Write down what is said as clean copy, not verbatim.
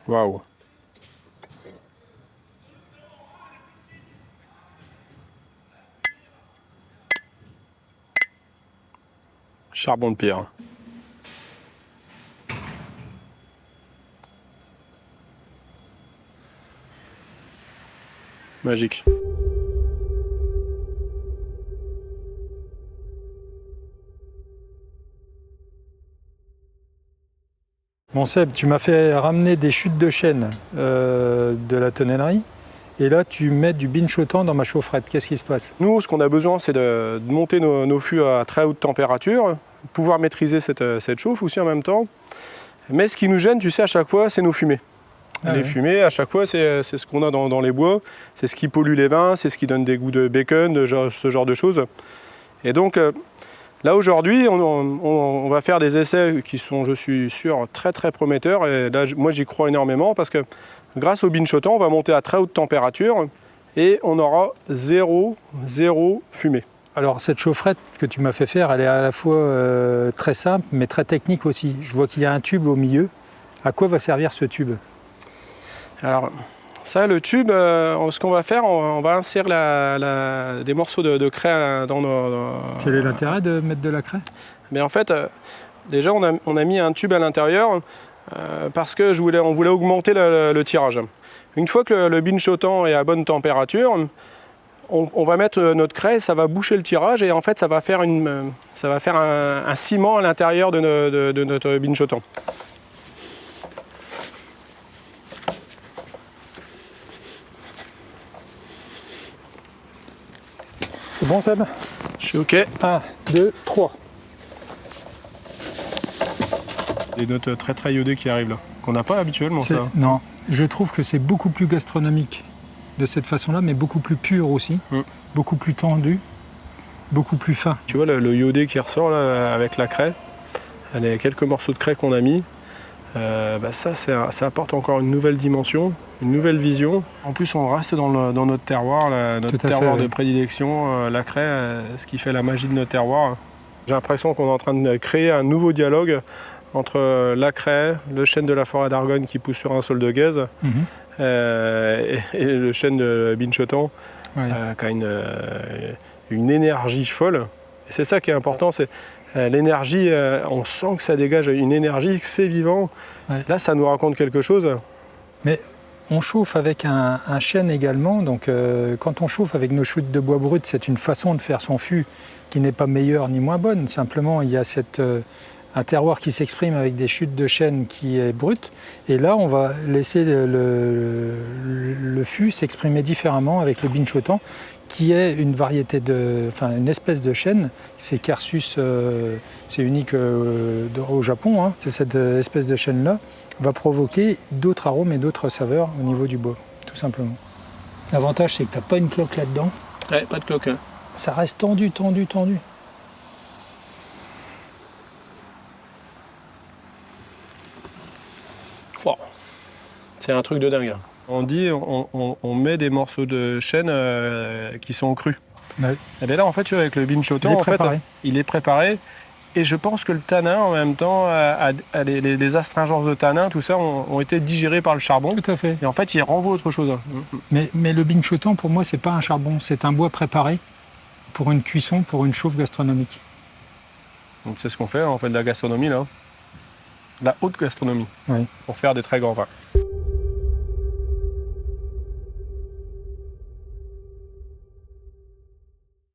Waouh. Charbon de pierre. Magique. Bon Seb, tu m'as fait ramener des chutes de chêne de la tonnellerie. Et là, tu mets du binchotan dans ma chaufferette. Qu'est-ce qui se passe? Nous, ce qu'on a besoin, c'est de monter nos fûts à très haute température, pouvoir maîtriser cette chauffe aussi en même temps. Mais ce qui nous gêne, tu sais, à chaque fois, c'est nos fumées. Les fumées, à chaque fois, c'est ce qu'on a dans les bois. C'est ce qui pollue les vins, c'est ce qui donne des goûts de bacon, ce genre de choses. Et donc, là, aujourd'hui, on va faire des essais qui sont, je suis sûr, très très prometteurs. Et là, moi, j'y crois énormément parce que grâce au binchotan, on va monter à très haute température et on aura zéro fumée. Alors, cette chaufferette que tu m'as fait faire, elle est à la fois très simple, mais très technique aussi. Je vois qu'il y a un tube au milieu. À quoi va servir ce tube? Alors, ça, le tube, ce qu'on va faire, on va insérer des morceaux de craie dans nos... Quel est l'intérêt de mettre de la craie? Mais en fait, déjà, on a mis un tube à l'intérieur parce que on voulait augmenter le tirage. Une fois que le binchotan est à bonne température, on va mettre notre craie, ça va boucher le tirage et en fait, ça va faire un ciment à l'intérieur de notre binchotan. C'est bon Seb? Je suis OK. 1, 2, 3. Des notes très très iodées qui arrivent là, qu'on n'a pas habituellement ça. Non, je trouve que c'est beaucoup plus gastronomique de cette façon-là, mais beaucoup plus pur aussi, beaucoup plus tendu, beaucoup plus fin. Tu vois le iodé qui ressort là, avec la craie, les quelques morceaux de craie qu'on a mis, ça apporte encore une nouvelle dimension, une nouvelle vision. En plus, on reste dans notre terroir, notre terroir de prédilection, la craie, ce qui fait la magie de notre terroir. J'ai l'impression qu'on est en train de créer un nouveau dialogue entre la craie, le chêne de la forêt d'Argonne qui pousse sur un sol de gaze, et le chêne de binchotan, qui a une énergie folle. Et c'est ça qui est important, c'est l'énergie, on sent que ça dégage une énergie, que c'est vivant. Ouais. Là, ça nous raconte quelque chose. Mais on chauffe avec un chêne également, donc quand on chauffe avec nos chutes de bois brut, c'est une façon de faire son fût qui n'est pas meilleure ni moins bonne. Simplement, il y a un terroir qui s'exprime avec des chutes de chêne qui est brut. Et là, on va laisser le fût s'exprimer différemment avec le binchotan, qui est une variété une espèce de chêne. C'est Quercus, c'est unique au Japon. Hein. C'est cette espèce de chêne-là va provoquer d'autres arômes et d'autres saveurs au niveau du bois, tout simplement. L'avantage, c'est que tu n'as pas une cloque là-dedans. Ouais, pas de cloque. Hein. Ça reste tendu, tendu, tendu. Wow. C'est un truc de dingue. On dit, on met des morceaux de chêne qui sont crus. Ouais. Et bien là, en fait, avec le binchotan, il est préparé. Et je pense que le tanin, en même temps, les astringences de tanin, tout ça, ont été digérées par le charbon. Tout à fait. Et en fait, il renvoie autre chose. Mais le binchotan, pour moi, c'est pas un charbon, c'est un bois préparé pour une cuisson, pour une chauffe gastronomique. Donc c'est ce qu'on fait de la gastronomie, là. De la haute gastronomie, pour faire des très grands vins.